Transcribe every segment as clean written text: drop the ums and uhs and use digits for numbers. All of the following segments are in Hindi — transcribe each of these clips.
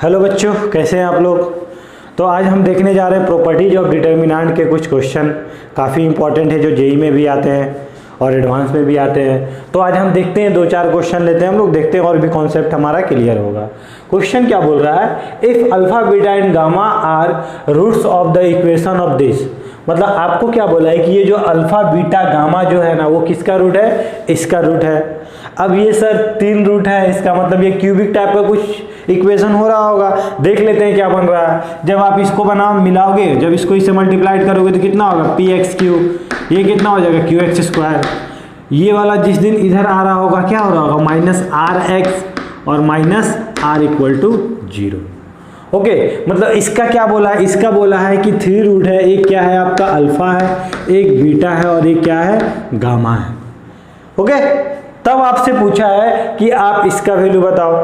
हेलो बच्चों, कैसे हैं आप लोग। तो आज हम देखने जा रहे हैं प्रॉपर्टीज ऑफ डिटर्मिनेंट के कुछ क्वेश्चन। काफ़ी इंपॉर्टेंट है, जो जेई में भी आते हैं और एडवांस में भी आते हैं। तो आज हम देखते हैं, 2-4 क्वेश्चन लेते हैं हम लोग, देखते हैं और भी कॉन्सेप्ट हमारा क्लियर होगा। क्वेश्चन क्या बोल रहा है, if alpha beta and gamma are roots of the equation of this. मतलब आपको क्या बोला है कि ये जो अल्फा बीटा गामा जो है ना, वो किसका रूट है, इसका रूट है। अब ये सर 3 रूट है, इसका मतलब ये क्यूबिक टाइप का कुछ इक्वेशन हो रहा होगा। देख लेते हैं क्या बन रहा है। जब आप इसको बनाओ मिलाओगे, जब इसको इससे मल्टीप्लाइड करोगे तो कितना होगा, पी एक्स क्यू, ये कितना हो जाएगा क्यू एक्स स्क्वायर। ये वाला जिस दिन इधर आ रहा होगा क्या हो रहा होगा, माइनस आर एक्स और minus r equal to 0। Okay, मतलब इसका क्या बोला है, इसका बोला है कि 3 रूट है। एक क्या है आपका अल्फा है, एक बीटा है और एक क्या है गामा है। ओके, तब आपसे पूछा है कि आप इसका वैल्यू बताओ।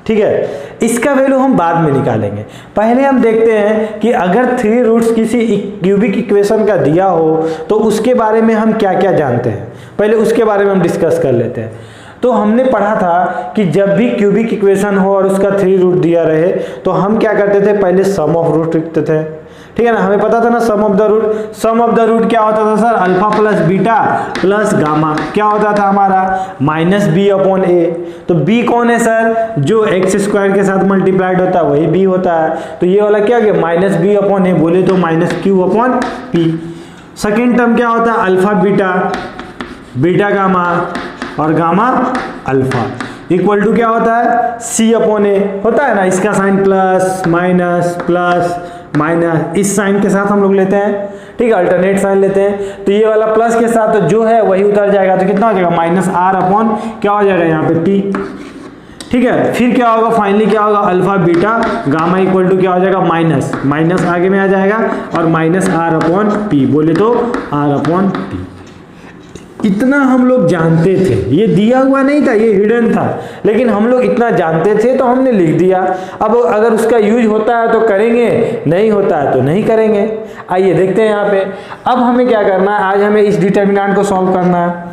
ठीक है, इसका वैल्यू हम बाद में निकालेंगे। पहले हम देखते हैं कि अगर 3 रूट्स किसी क्यूबिक इक्वेशन का दिया हो तो उसके बारे में हम क्या क्या जानते हैं, पहले उसके बारे में हम डिस्कस कर लेते हैं। तो हमने पढ़ा था कि जब भी क्यूबिक इक्वेशन हो और उसका 3 रूट दिया रहे तो हम क्या करते थे, पहले सम ऑफ रूट लिखते थे। ठीक है ना, हमें पता था ना sum of the root. Sum of the root क्या होता था sir, alpha plus beta plus gamma क्या होता था हमारा, माइनस बी अपॉन ए। तो बी कौन है सर, जो एक्स स्क्वायर के साथ मल्टीप्लाइड होता है वही बी होता है। तो ये वाला क्या गया, माइनस बी अपॉन ए, बोले तो minus Q upon P. Second term क्या होता है, अल्फा बीटा, बीटा गामा और गामा अल्फा इक्वल टू क्या होता है, सी अपॉन ए होता है ना। इसका साइन प्लस माइनस इस साइन के साथ हम लोग लेते हैं। ठीक है, अल्टरनेट साइन लेते हैं। तो ये वाला प्लस के साथ तो जो है वही उतर जाएगा, तो कितना हो जाएगा, माइनस आर अपॉन क्या हो जाएगा यहाँ पे पी। ठीक है, फिर क्या होगा, फाइनली क्या होगा, alpha beta gamma equal to क्या हो जाएगा, माइनस आगे में आ जाएगा और माइनस आर अपॉन पी, बोले तो आर अपॉन पी। इतना हम लोग जानते थे, ये दिया हुआ नहीं था, ये हिडन था, लेकिन हम लोग इतना जानते थे तो हमने लिख दिया। अब अगर उसका यूज होता है तो करेंगे, नहीं होता है तो नहीं करेंगे। आइए देखते हैं यहाँ पे। अब हमें क्या करना है, आज हमें इस डिटर्मिनेंट को सॉल्व करना है।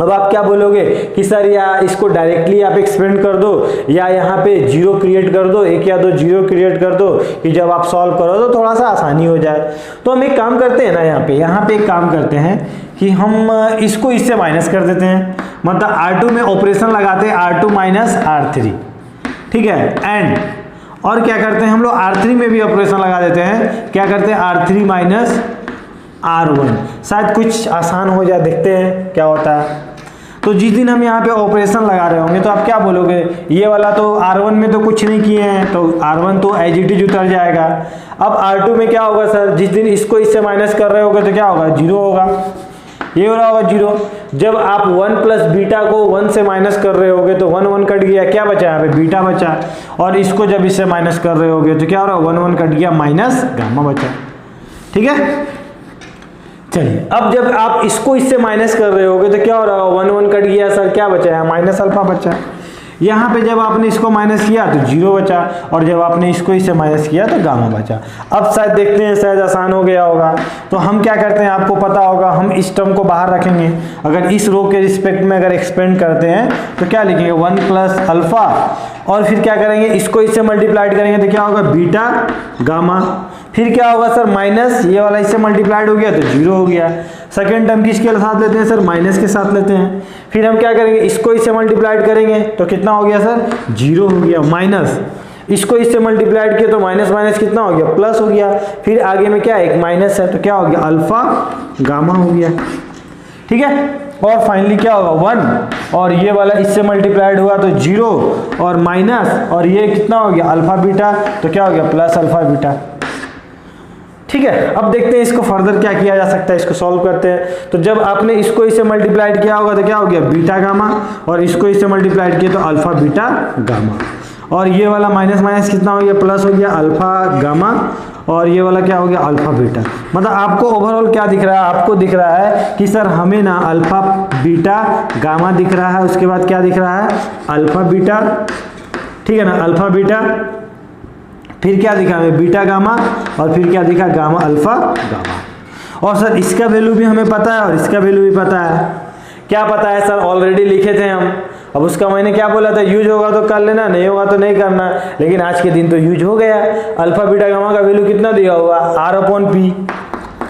अब आप क्या बोलोगे कि सर या इसको डायरेक्टली आप एक्सपेंड कर दो या यहाँ पे 0 क्रिएट कर दो, 1 या 2 0 क्रिएट कर दो कि जब आप सॉल्व करो तो थोड़ा सा आसानी हो जाए। तो हम एक काम करते हैं ना, यहाँ पे एक काम करते हैं कि हम इसको इससे माइनस कर देते हैं। मतलब R2 में ऑपरेशन लगाते हैं R2 माइनस R3। ठीक है, एंड और क्या करते हैं हम लोग, R3 में भी ऑपरेशन लगा देते हैं। क्या करते हैं, R3 माइनस R1, शायद कुछ आसान हो जाए, देखते हैं क्या होता है। तो जिस दिन हम यहाँ पे ऑपरेशन लगा रहे होंगे तो आप क्या बोलोगे, ये वाला तो R1 में तो कुछ नहीं किए हैं तो R1 तो एज इट इज उतर जाएगा। अब R2 में क्या होगा सर, जिस दिन इसको इससे माइनस कर रहे होगे तो क्या होगा, 0 होगा, ये हो रहा होगा 0। जब आप 1 प्लस बीटा को 1 से माइनस कर रहे होगे तो 1 कट गया, क्या बचा यहाँ पे, बीटा बचा। और इसको जब इससे माइनस कर रहे होगे तो क्या हो रहा है, 1 कट गया, माइनस गामा बचा। ठीक है, चलिए अब जब आप इसको इससे माइनस कर रहे होगे तो क्या हो रहा है, 1 कट गया सर, क्या बचा है, माइनस अल्फा बचा। यहाँ पे जब आपने इसको माइनस किया तो 0 बचा और जब आपने इसको इससे माइनस किया तो गामा बचा। अब शायद देखते हैं, शायद आसान हो गया होगा। तो हम क्या करते हैं, आपको पता होगा, हम इस टर्म को बाहर रखेंगे। अगर इस रो के रिस्पेक्ट में अगर एक्सपेंड करते हैं तो क्या लिखेंगे, 1 प्लस अल्फा और फिर क्या करेंगे, इसको इससे मल्टीप्लाइड करेंगे तो क्या होगा, बीटा गामा। फिर क्या होगा सर, माइनस ये वाला इससे मल्टीप्लाइड हो गया तो 0 हो गया। सेकेंड टर्म किसके साथ लेते हैं सर, माइनस के साथ लेते हैं। फिर हम क्या करेंगे, इसको इससे मल्टीप्लाइड करेंगे तो कितना हो गया सर, 0 हो गया। माइनस इसको इससे मल्टीप्लाइड किया तो माइनस माइनस कितना हो गया, प्लस हो गया। फिर आगे में क्या, एक माइनस है तो क्या हो गया, अल्फा गामा हो गया। ठीक है, और फाइनली क्या होगा, 1 और ये वाला इससे मल्टीप्लाइड हुआ तो 0 और माइनस और ये कितना हो गया, अल्फा बीटा, तो क्या हो गया, प्लस अल्फा बीटा। ठीक है, अब देखते हैं इसको फर्दर क्या किया जा सकता है, इसको सॉल्व करते हैं। तो जब आपने इसको इससे मल्टीप्लाइड किया होगा तो क्या हो गया, बीटा गामा, और इसको इससे मल्टीप्लाइड किया तो अल्फा बीटा गामा। और ये वाला माइनस माइनस कितना हो गया, प्लस हो गया, अल्फा गामा, और ये वाला क्या हो गया, अल्फा बीटा। मतलब आपको ओवरऑल क्या दिख रहा है, आपको दिख रहा है कि सर हमें ना अल्फा बीटा गामा दिख रहा है, उसके बाद क्या दिख रहा है, अल्फा बीटा। ठीक है ना, अल्फा बीटा, फिर क्या दिखा हमें, बीटा गामा, और फिर क्या दिखा, गामा अल्फा गामा। और सर इसका वैल्यू भी हमें पता है और इसका वैल्यू भी पता है। क्या पता है सर, ऑलरेडी लिखे थे हम। अब उसका मैंने क्या बोला था, यूज होगा तो कर लेना, नहीं होगा तो नहीं करना, लेकिन आज के दिन तो यूज हो गया। अल्फा बीटा गामा का वैल्यू कितना दिया हुआ, r/p,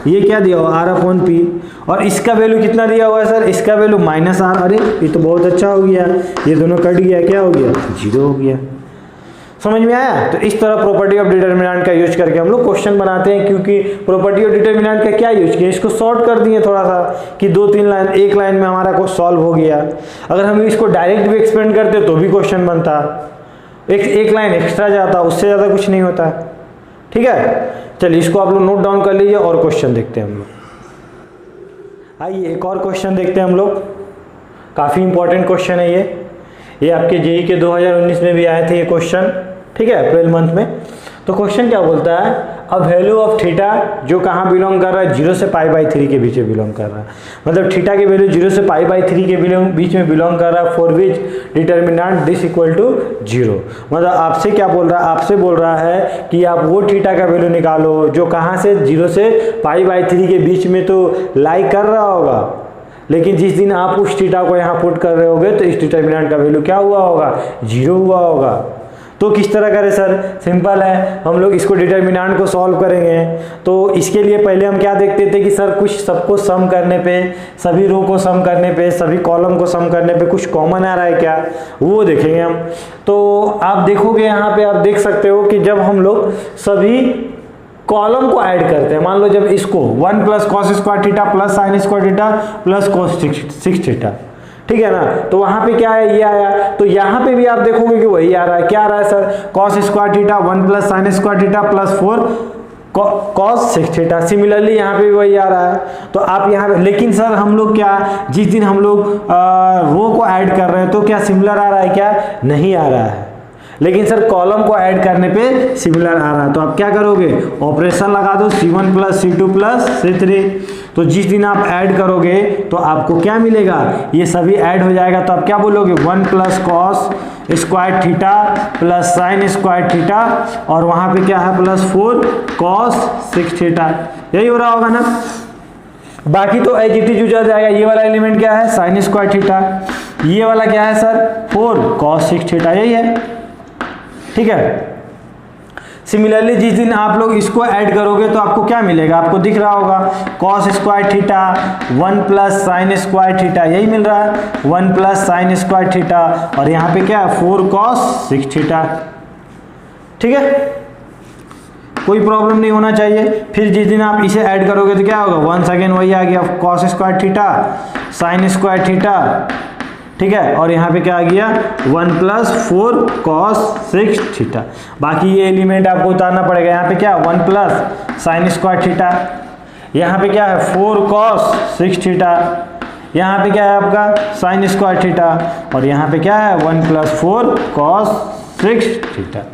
ये क्या दिया हुआ r/p, और इसका वैल्यू कितना दिया हुआ है सर, इसका वैल्यू -r। अरे ये तो बहुत अच्छा हो गया, ये दोनों कट गया, क्या हो गया, 0 हो गया। समझ में आया? तो इस तरह प्रॉपर्टी ऑफ डिटर्मिनेंट का यूज करके हम लोग क्वेश्चन बनाते हैं, क्योंकि प्रॉपर्टी ऑफ डिटर्मिनेंट का क्या यूज किया, इसको शॉर्ट कर दिए थोड़ा सा कि 2-3 लाइन, एक लाइन में हमारा को सॉल्व हो गया। अगर हम इसको डायरेक्ट भी एक्सप्लेन करते तो भी क्वेश्चन बनता, एक लाइन एक्स्ट्रा जाता, उससे ज़्यादा कुछ नहीं होता। ठीक है, चलिए इसको आप लोग नोट डाउन कर लीजिए और क्वेश्चन देखते हैं हम लोग। आइए एक और क्वेश्चन देखते हैं हम लोग, काफ़ी इंपॉर्टेंट क्वेश्चन है ये आपके जेईई के 2019 में भी आए थे ये क्वेश्चन, ठीक है, अप्रैल मंथ में। तो क्वेश्चन क्या बोलता है, अब वैल्यू ऑफ थीटा जो कहाँ बिलोंग कर रहा है, 0 से π/3 के बीच में बिलोंग कर रहा है, मतलब थीटा के वैल्यू 0 से π/3 के बीच में बिलोंग कर रहा है, for which determinant this equal to 0। मतलब आपसे क्या बोल रहा है, आपसे बोल रहा है कि आप वो थीटा का वैल्यू निकालो जो कहाँ से 0 से π/3 के बीच में तो लाई कर रहा होगा, लेकिन जिस दिन आप उस थीटा को यहाँ पुट कर रहे होगे तो इस डिटर्मिनेंट का वैल्यू क्या हुआ होगा, 0 हुआ होगा। तो किस तरह करें सर, सिंपल है, हम लोग इसको डिटर्मिनेंट को सॉल्व करेंगे। तो इसके लिए पहले हम क्या देखते थे कि सर कुछ सबको सम करने पे, सभी रो को सम करने पे, सभी कॉलम को सम करने पे कुछ कॉमन आ रहा है क्या, वो देखेंगे हम। तो आप देखोगे यहाँ पे, आप देख सकते हो कि जब हम लोग सभी कॉलम को ऐड करते हैं, मान लो जब इसको 1 + cos² theta + sin² theta + cos 6 theta, ठीक है ना, तो वहां पे क्या है, ये आया। तो यहाँ पे भी आप देखोगे कि वही आ रहा है, क्या आ रहा है sir, cos² theta 1 + sin² theta + 4 cos 6 theta. Similarly यहाँ पे भी वही आ रहा है। तो आप यहाँ पे, लेकिन सर हम लोग क्या, जिस दिन हम लोग रो को ऐड कर रहे हैं तो क्या सिमिलर आ रहा है, क्या नहीं आ रहा है, लेकिन सर कॉलम को ऐड करने पे सिमिलर आ रहा है। तो आप क्या करोगे, ऑपरेशन लगा दो, C1 + C2 + C3। तो जिस दिन आप ऐड करोगे तो आपको क्या मिलेगा, ये सभी ऐड हो जाएगा। तो आप क्या बोलोगे, 1 + cos² थीटा + sin² थीटा, और वहां पे क्या है +4 cos 6 थीटा। यही हो रहा होगा ना। बाकी तो एज इट इज यूज जाएगा। ये वाला एलिमेंट क्या है, sin² थीटा, ये वाला क्या है सर, 4 cos 6 थीटा, यही है, ठीक है। सिमिलरली जिस दिन आप लोग इसको ऐड करोगे तो आपको क्या मिलेगा, आपको दिख रहा होगा cos² थीटा 1 + sin² थीटा, यही मिल रहा है, 1 + sin² थीटा, और यहाँ पे क्या है 4 cos 6 थीटा, ठीक है, कोई प्रॉब्लम नहीं होना चाहिए। फिर जिस दिन आप इसे ऐड करोगे तो क्या होगा, वंस अगेन वही आ गया, cos² थीटा sin² थीटा, ठीक है, और यहाँ पे क्या आ गया 1 + 4 cos 6 थीटा। बाकी ये एलिमेंट आपको उतारना पड़ेगा। यहाँ पे क्या 1 + sin² थीटा, यहाँ पे क्या है 4 cos 6 थीटा, यहाँ पे क्या है आपका sin² थीटा, और यहाँ पे क्या है 1 + 4 cos 6 थीटा।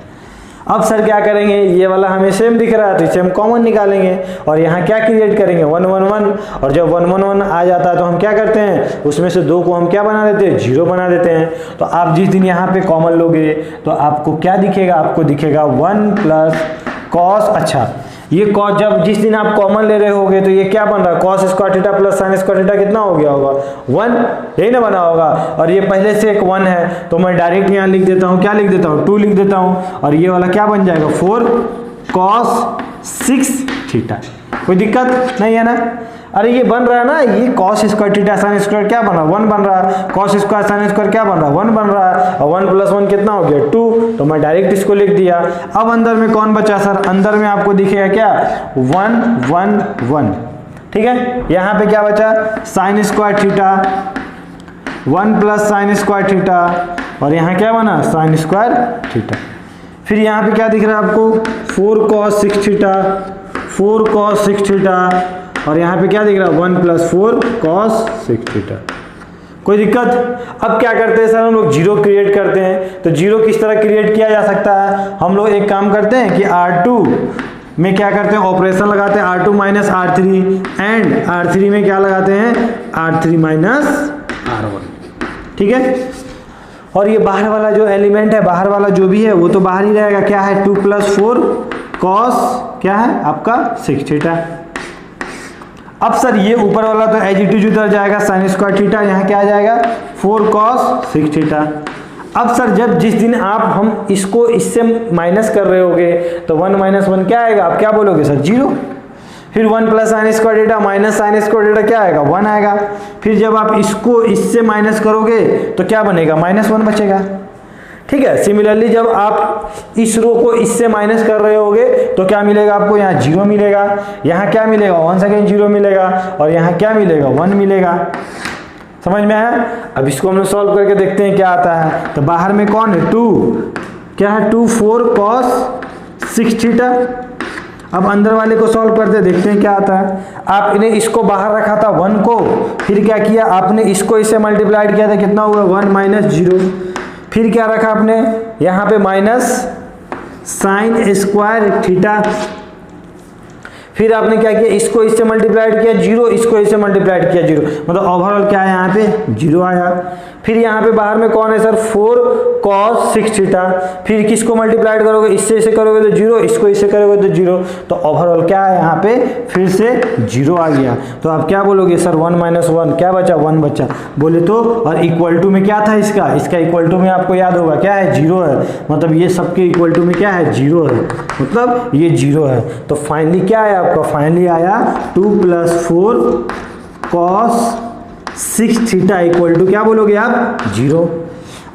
अब सर क्या करेंगे, ये वाला हमें सेम दिख रहा है तो इसे हम कॉमन निकालेंगे, और यहाँ क्या क्रिएट करेंगे 1 1 1, और जब 1 1 1 आ जाता है तो हम क्या करते हैं, उसमें से 2 को हम क्या बना देते हैं, 0 बना देते हैं। तो आप जिस दिन यहाँ पे कॉमन लोगे तो आपको क्या दिखेगा, आपको दिखेगा 1 + cos, अच्छा ये cos, जब जिस दिन आप कॉमन ले रहे होगे तो ये क्या बन रहा है, cos² थीटा + sin² थीटा कितना हो गया होगा 1, यही ना बना होगा, और ये पहले से एक 1 है तो मैं डायरेक्ट यहाँ लिख देता हूँ, क्या लिख देता हूँ 2 लिख देता हूँ, और ये वाला क्या बन जाएगा 4 cos 6 थीटा। कोई दिक्कत नहीं है ना। अरे ये बन रहा है ना, ये cos² थीटा sin² क्या बन रहा है 1 बन रहा है, cos² sin² क्या बन रहा है 1 बन रहा है, और 1 + 1 कितना हो गया 2, तो मैं डायरेक्ट इसको लिख दिया। अब अंदर में कौन बचा सर, अंदर में आपको दिखेगा क्या 1 1 1, ठीक है। यहाँ पे क्या बचा sin² थीटा 1 + sin² थीटा, और यहाँ क्या बना sin² थीटा। फिर यहाँ पे क्या दिख रहा है आपको 4 cos 6 थीटा 4 cos 6 थीटा, और यहाँ पे क्या दिख रहा है 1 + 4 cos 6 थीटा। कोई दिक्कत। अब क्या करते हैं सर, हम लोग 0 क्रिएट करते हैं। तो 0 किस तरह क्रिएट किया जा सकता है, हम लोग एक काम करते हैं कि R2 में क्या करते हैं, ऑपरेशन लगाते हैं R2 - R3, एंड R3 में क्या लगाते हैं R3 - R1, ठीक है। और ये बाहर वाला जो एलिमेंट है, बाहर वाला जो भी है वो तो बाहर ही रहेगा, क्या है 2 + 4 cos क्या है आपका 6 थीटा। अब सर ये ऊपर वाला तो एज इट इज उधर जाएगा, साइन स्क्वायर थीटा, यहाँ क्या आ जाएगा 4 cos 6 थीटा। अब सर जब जिस दिन हम इसको इससे माइनस कर रहे होगे तो 1 - 1 क्या आएगा, आप क्या बोलोगे सर 0। फिर 1 + sine square theta minus sine square theta क्या आएगा 1 आएगा। फिर जब आप इसको इससे माइनस करोगे तो क्या बनेगा -1 बचेगा। ठीक है, सिमिलरली जब आप इस रो को इससे माइनस कर रहे होगे तो क्या मिलेगा आपको, यहाँ 0 मिलेगा, यहाँ क्या मिलेगा 1 सेकेंड 0 मिलेगा, और यहाँ क्या मिलेगा 1 मिलेगा। समझ में आया। अब इसको हम लोग सॉल्व करके देखते हैं क्या आता है। तो बाहर में कौन है 2, क्या है 2 4 cos 6 थीटा। अब अंदर वाले को सॉल्व करते देखते हैं क्या आता है। आपने इसको बाहर रखा था 1 को, फिर क्या किया आपने इसको इससे मल्टीप्लाइड किया था, कितना हुआ 1 - 0। फिर क्या रखा आपने यहाँ पे माइनस साइन स्क्वायर थीटा। फिर आपने क्या किया इसको इससे मल्टीप्लाइड किया 0, इसको इससे मल्टीप्लाइड किया 0, मतलब ओवरऑल क्या है यहाँ पे 0 आया। फिर यहाँ पे बाहर में कौन है सर 4 cos 6 थीटा। फिर किसको मल्टीप्लाइड करोगे, इससे इसे करोगे तो 0, इसको इससे करोगे तो 0, तो ओवरऑल क्या है यहाँ पे फिर से 0 आ गया। तो आप क्या बोलोगे सर 1 - 1 क्या बचा 1 बचा बोले तो। और इक्वल टू में क्या था इसका इक्वल टू में आपको याद होगा क्या है 0 है, मतलब ये सबके इक्वल टू में क्या है 0 है, मतलब ये 0 है। तो फाइनली क्या आया आपका, फाइनली आया 2 + 4 cos 6 थीटा इक्वल टू क्या बोलोगे आप 0।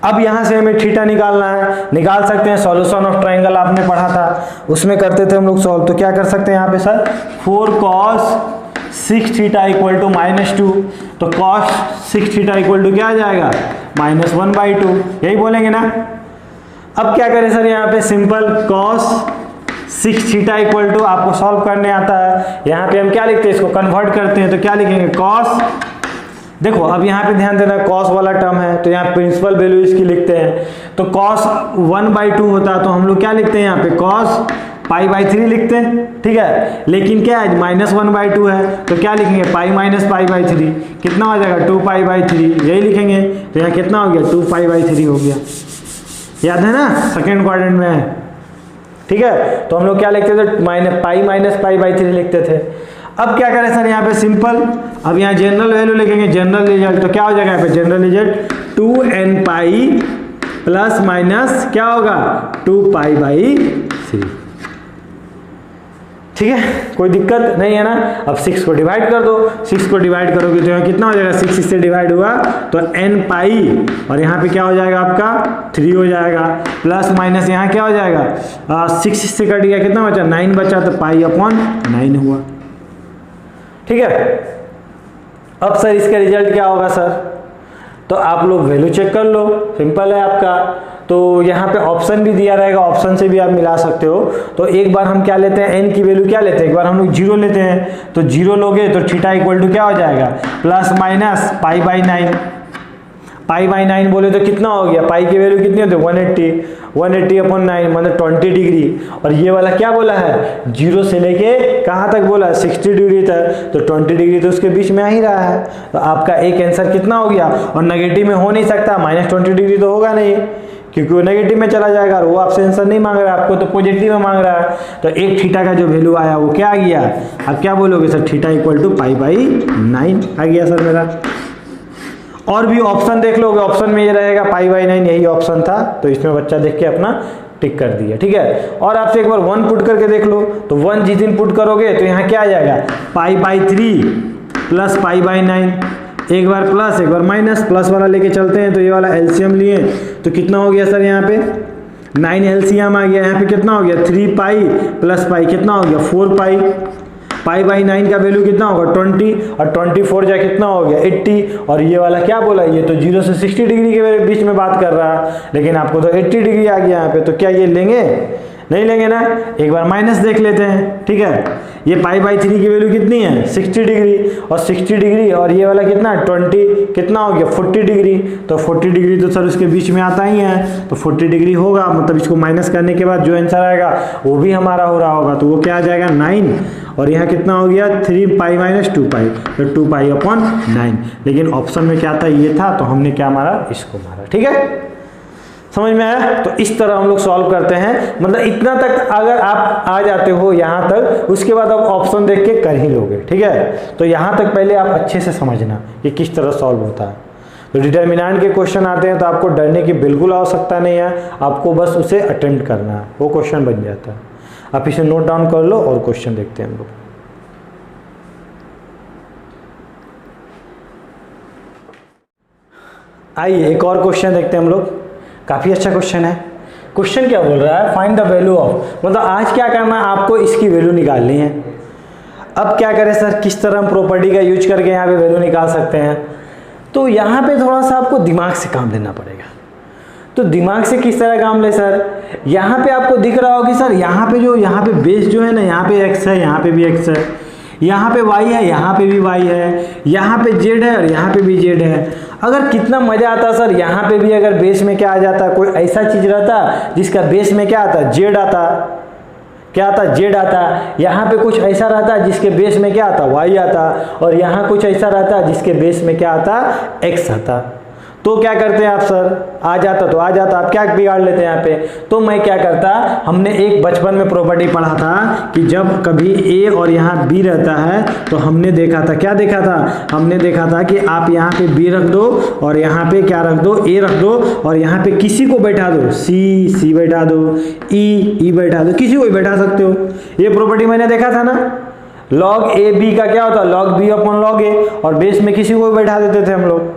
अब यहां से हमें थीटा निकालना है, निकाल सकते हैं। सॉल्यूशन ऑफ ट्रायंगल आपने पढ़ा था, उसमें करते थे हम लोग सॉल्व। तो क्या कर सकते हैं यहाँ पे sir 4 cos 6 theta equal to -2। तो cos 6 थीटा इक्वल टू क्या आ जाएगा -1/2, यही बोलेंगे ना। अब क्या करें सर यहाँ पे simple cos 6 theta equal to आपको सॉल्व करने आता है। यहाँ पे हम क्या लिखते हैं, इसको कन्वर्ट करते हैं तो क्या लिखेंगे cos। देखो अब यहाँ पे ध्यान देना cos वाला टर्म है तो यहाँ प्रिंसिपल वैल्यू इसकी लिखते हैं। तो cos 1/2 होता है तो हम लोग क्या लिखते हैं यहाँ पे cos π/3 लिखते हैं। ठीक है, लेकिन क्या है -1/2 है तो क्या लिखेंगे पाई माइनस π/3, कितना हो जाएगा 2π/3, यही लिखेंगे। तो यहाँ कितना हो गया 2π/3 हो गया, याद है ना सेकेंड क्वाड्रेंट में है। ठीक है, तो हम लोग क्या लिखते थे पाई माइनस π/3 लिखते थे। अब क्या करें सर यहाँ पे सिंपल, अब यहाँ जनरल वैल्यू लिखेंगे, जनरल रिजल्ट। तो क्या हो जाएगा यहाँ पे general result 2n pi plus minus क्या होगा 2π/3। ठीक है, कोई दिक्कत नहीं है ना। अब 6 को डिवाइड कर दो, 6 को डिवाइड करोगे तो यहाँ कितना हो जाएगा 6 इससे डिवाइड हुआ तो n पाई, और यहाँ पे क्या हो जाएगा आपका 3 हो जाएगा, प्लस माइनस यहाँ क्या हो जाएगा 6 इससे कट गया, कितना बचा 9 बचा, तो π/9 हुआ। ठीक है, अब सर इसका रिजल्ट क्या होगा सर, तो आप लोग वैल्यू चेक कर लो, सिंपल है आपका। तो यहाँ पे ऑप्शन भी दिया रहेगा, ऑप्शन से भी आप मिला सकते हो। तो एक बार हम क्या लेते हैं n की वैल्यू क्या लेते हैं, एक बार हम लोग 0 लेते हैं। तो 0 लोगे तो थीटा इक्वल टू क्या हो जाएगा प्लस माइनस π/9, π/9 बोले तो कितना हो गया, पाई की वैल्यू कितनी होती है 180/9 मतलब 20 डिग्री। और ये वाला क्या बोला है 0 से लेके कहाँ तक बोला 60 डिग्री तक, तो 20 डिग्री तो उसके बीच में आ ही रहा है। तो आपका एक आंसर कितना हो गया, और नेगेटिव में हो नहीं सकता, -20 डिग्री तो होगा नहीं क्योंकि वो नेगेटिव में चला जाएगा, और वो आपसे आंसर नहीं मांग रहा है, आपको तो पॉजिटिव में मांग रहा है। तो एक थीटा का जो वैल्यू आया वो क्या आ गया, अब क्या बोलोगे सर थीटा इक्वल टू π/9 आ गया सर मेरा। और भी ऑप्शन देख लोगे, ऑप्शन में ये रहेगा π/9 यही ऑप्शन था, तो इसमें बच्चा देख के अपना टिक कर दिया। ठीक है, और आपसे एक बार 1 पुट करके देख लो, तो 1 जिस दिन पुट करोगे तो यहाँ क्या आ जाएगा π/3 प्लस π/9, एक बार प्लस एक बार माइनस, प्लस वाला लेके चलते हैं। तो ये वाला एलसीएम लिए तो कितना हो गया सर यहाँ पे 9 एलसीएम आ गया, यहाँ पे कितना हो गया 3π प्लस पाई कितना हो गया 4π, π/9 का वैल्यू कितना होगा 20, और 24 जा कितना हो गया 80। और ये वाला क्या बोला, ये तो 0 से 60 डिग्री के बीच में बात कर रहा है, लेकिन आपको तो 80 डिग्री आ गया यहाँ पे। तो क्या ये लेंगे, नहीं लेंगे ना, एक बार माइनस देख लेते हैं। ठीक है, ये π/3 की वैल्यू कितनी है 60 डिग्री, और 60 डिग्री और ये वाला कितना 20, कितना हो गया 40 डिग्री। तो 40 डिग्री तो सर उसके बीच में आता ही है, तो 40 डिग्री होगा, मतलब इसको माइनस करने के बाद जो आंसर आएगा वो भी हमारा हो रहा होगा। तो वो क्या आ जाएगा 9, और यहाँ कितना हो गया 3π - 2π, तो 2π/9। लेकिन ऑप्शन में क्या था, ये था, तो हमने क्या मारा, इसको मारा। ठीक है, समझ में आया? तो इस तरह हम लोग सॉल्व करते हैं, मतलब इतना तक अगर आप आ जाते हो यहाँ तक, उसके बाद आप ऑप्शन देख के कर ही लोगे, ठीक है। तो यहाँ तक पहले आप अच्छे से समझना कि किस तरह सॉल्व होता है। तो डिटर्मिनेंट के क्वेश्चन आते हैं तो आपको डरने की बिल्कुल आवश्यकता नहीं है, आपको बस उसे अटेम्प्ट करना है, वो क्वेश्चन बन जाता है। आप इसे नोट डाउन कर लो और क्वेश्चन देखते हैं हम लोग। आइए एक और क्वेश्चन देखते हैं हम लोग, काफ़ी अच्छा क्वेश्चन है। क्वेश्चन क्या बोल रहा है, फाइंड द वैल्यू ऑफ, मतलब आज क्या करना है, आपको इसकी वैल्यू निकालनी है। अब क्या करें सर, किस तरह हम प्रॉपर्टी का यूज करके यहाँ पे वैल्यू निकाल सकते हैं? तो यहाँ पे थोड़ा सा आपको दिमाग से काम लेना पड़ेगा। तो दिमाग से किस तरह काम ले सर, यहाँ पे आपको दिख रहा होगा कि सर यहाँ पे बेस जो है ना, यहाँ पे x है, यहाँ पे भी x है, यहाँ पे y है, यहाँ पे भी y है, यहाँ पे z है और यहाँ पे भी z है। अगर कितना मजा आता सर, यहाँ पे भी अगर बेस में क्या आ जाता, कोई ऐसा चीज रहता जिसका बेस में क्या आता, z आता, क्या आता, z आता। यहाँ पे कुछ ऐसा रहता जिसके बेस में क्या आता, y आता, और यहाँ कुछ ऐसा रहता जिसके बेस में क्या आता, x आता। तो क्या करते हैं आप सर, आ जाता तो आ जाता, आप क्या बिगाड़ लेते हैं यहाँ पे। तो मैं क्या करता, हमने एक बचपन में प्रॉपर्टी पढ़ा था कि जब कभी a और यहाँ b रहता है तो हमने देखा था, क्या देखा था, हमने देखा था कि आप यहाँ पे b रख दो और यहाँ पे क्या रख दो, a रख दो, और यहाँ पे किसी को बैठा दो, c बैठा दो, e बैठा दो, किसी को भी बैठा सकते हो। ये प्रॉपर्टी मैंने देखा था ना, log a b का क्या होता है, log b upon log a, और बेस में किसी को भी बैठा देते थे हम लोग,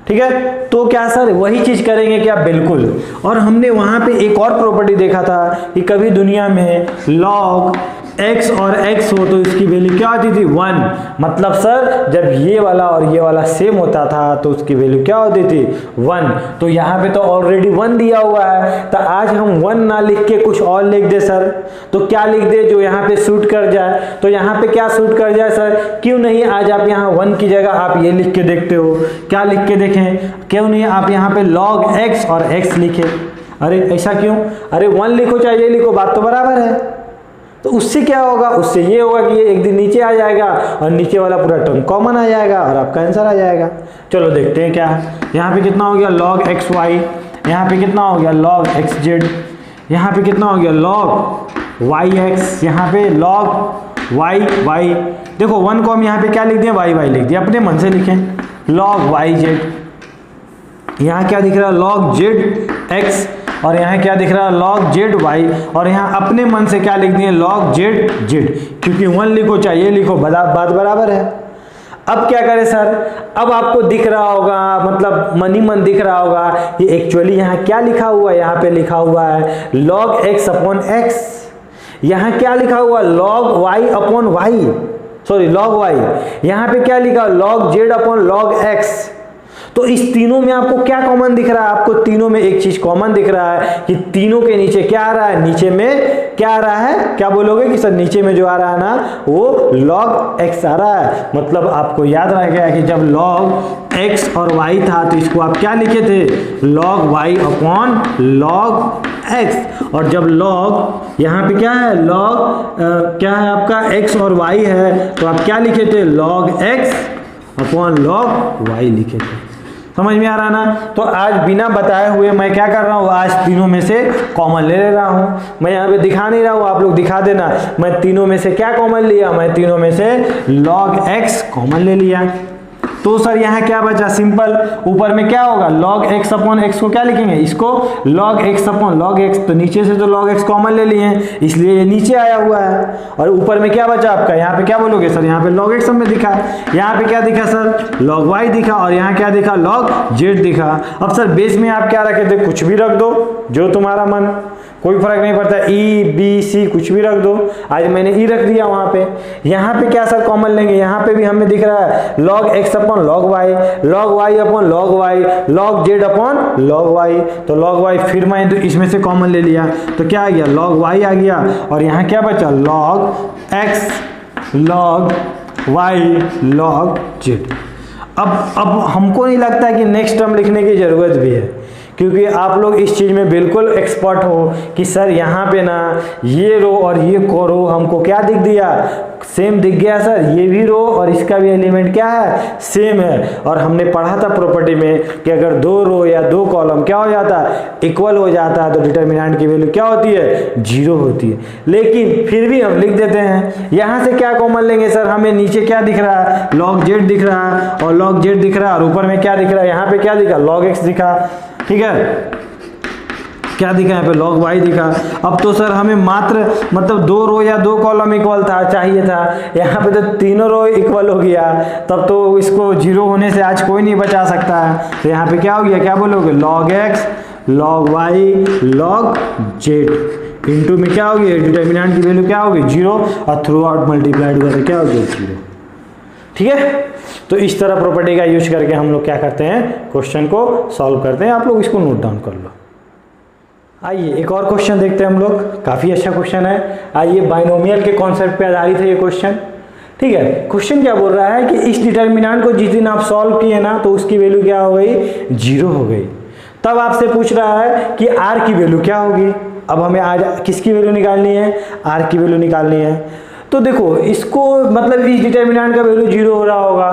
ठीक है। तो क्या सर वही चीज करेंगे क्या, बिल्कुल। और हमने वहां पे एक और प्रॉपर्टी देखा था कि कभी दुनिया में log x और x हो तो इसकी वैल्यू क्या होती थी, 1। मतलब सर जब ये वाला और ये वाला सेम होता था तो उसकी वैल्यू क्या होती थी, 1। तो यहाँ पे तो ऑलरेडी 1 दिया हुआ है, तो आज हम 1 ना लिख के कुछ और लिख दे सर। तो क्या लिख दे जो यहाँ पे सूट कर जाए, तो यहाँ पे क्या सूट कर जाए सर, क्यों नहीं आज आप यहाँ 1 की जगह आप ये लिख के देखते हो, क्या लिख के देखें, क्यों नहीं आप यहाँ पे log x और x लिखे। अरे ऐसा क्यों, अरे 1 लिखो चाहे ये लिखो, बात तो बराबर है। तो उससे क्या होगा, उससे ये होगा कि ये एक दिन नीचे आ जाएगा और नीचे वाला पूरा टर्म कॉमन आ जाएगा और आपका आंसर आ जाएगा। चलो देखते हैं क्या है। यहाँ पे कितना हो गया log xy, यहाँ पे कितना हो गया log xz, यहाँ पे कितना हो गया log yx, यहाँ पे log y। देखो 1 को हम यहाँ पे क्या लिख दिया, y लिख दिया, अपने मन से लिखें log yz। यहाँ क्या दिख रहा है log zx, और यहाँ क्या दिख रहा है log zy, और यहाँ अपने मन से क्या लिख दिए log z, क्योंकि 1 लिखो चाहे ये लिखो बात बराबर है। अब क्या करें सर, अब आपको दिख रहा होगा, मतलब मन ही मन दिख रहा होगा कि एक्चुअली यहाँ क्या लिखा हुआ है, यहाँ पे लिखा हुआ है log x अपॉन x, यहाँ क्या लिखा हुआ log y upon y, sorry log y, यहाँ पे क्या लिखा log z upon log x। तो इस तीनों में आपको क्या कॉमन दिख रहा है, आपको तीनों में एक चीज कॉमन दिख रहा है कि तीनों के नीचे क्या आ रहा है, नीचे में क्या आ रहा है, क्या बोलोगे कि सर नीचे में जो आ रहा है ना वो log x आ रहा है। मतलब आपको याद रह गया कि जब log x और y था तो इसको आप क्या लिखे थे log y upon log x, और जब log यहाँ पे क्या है log क्या है आपका x और y है तो आप क्या लिखे थे log x upon log y लिखे थे। समझ में आ रहा ना। तो आज बिना बताए हुए मैं क्या कर रहा हूँ, आज तीनों में से कॉमन ले रहा हूँ। मैं यहाँ पे दिखा नहीं रहा हूँ, आप लोग दिखा देना। मैं तीनों में से क्या कॉमन लिया, मैं तीनों में से log x कॉमन ले लिया। तो सर यहाँ क्या बचा, सिंपल, ऊपर में क्या होगा log x अपॉन x को क्या लिखेंगे, इसको log x upon log x, तो नीचे से तो log x कॉमन ले लिए हैं इसलिए ये नीचे आया हुआ है, और ऊपर में क्या बचा आपका, यहाँ पे क्या बोलोगे सर, यहाँ पे log x हमें दिखा, यहाँ पे क्या दिखा सर log y दिखा, और यहाँ क्या दिखा log z दिखा। अब सर बेस में आप क्या रखे थे, कुछ भी रख दो जो तुम्हारा मन, कोई फर्क नहीं पड़ता, ई बी सी कुछ भी रख दो। आज मैंने ई रख दिया वहां पे। यहाँ पे क्या सर कॉमन लेंगे, यहाँ पे भी हमें दिख रहा है log x upon log y, log y upon log y, log z upon log y, तो log y फिर मैं तो इसमें से कॉमन ले लिया तो क्या आ गया log y आ गया, और यहाँ क्या बचा log x log y log z। अब हमको नहीं लगता कि नेक्स्ट टर्म लिखने की जरूरत भी है, क्योंकि आप लोग इस चीज़ में बिल्कुल एक्सपर्ट हो कि सर यहाँ पे ना ये रो और ये को रो हमको क्या दिख दिया, सेम दिख गया सर, ये भी रो और इसका भी एलिमेंट क्या है, सेम है। और हमने पढ़ा था प्रॉपर्टी में कि अगर दो रो या दो कॉलम क्या हो जाता है, इक्वल हो जाता है, तो डिटर्मिनेंट की वैल्यू क्या होती है, 0 होती है। लेकिन फिर भी हम लिख देते हैं, यहाँ से क्या कॉमन लेंगे सर, हमें नीचे क्या दिख रहा है, log z दिख रहा है और log z दिख रहा है, और ऊपर में क्या दिख रहा है, यहाँ पे क्या दिखा, log x दिखा, ठीक है, क्या दिखा यहाँ पे log y दिखा। अब तो सर हमें मात्र मतलब दो रो या दो कॉलम इक्वल था चाहिए था, यहाँ पे तो तीनों रो इक्वल हो गया, तब तो इसको 0 होने से आज कोई नहीं बचा सकता है। तो यहाँ पे क्या हो गया, क्या बोलोगे, log x log y log z into में क्या होगी, डिटर्मिनेंट की वैल्यू क्या होगी, 0 और थ्रू आउट मल्टीप्लाइड हुआ तो क्या होगी, 0। ठीक है, तो इस तरह प्रॉपर्टी का यूज करके हम लोग क्या करते हैं, क्वेश्चन को सॉल्व करते हैं। आप लोग इसको नोट डाउन कर लो। आइए एक और क्वेश्चन देखते हैं हम लोग, काफ़ी अच्छा क्वेश्चन है। आइए, बाइनोमियल के कॉन्सेप्ट पे आधारित है ये क्वेश्चन। ठीक है, क्वेश्चन क्या बोल रहा है कि इस डिटर्मिनेंट को जिस दिन आप सॉल्व किए ना तो उसकी वैल्यू क्या हो गई, 0 हो गई। तब आपसे पूछ रहा है कि r की वैल्यू क्या होगी। अब हमें आज किसकी वैल्यू निकालनी है, r की वैल्यू निकालनी है। तो देखो इसको मतलब इस डिटर्मिनेंट का वैल्यू 0 हो रहा होगा,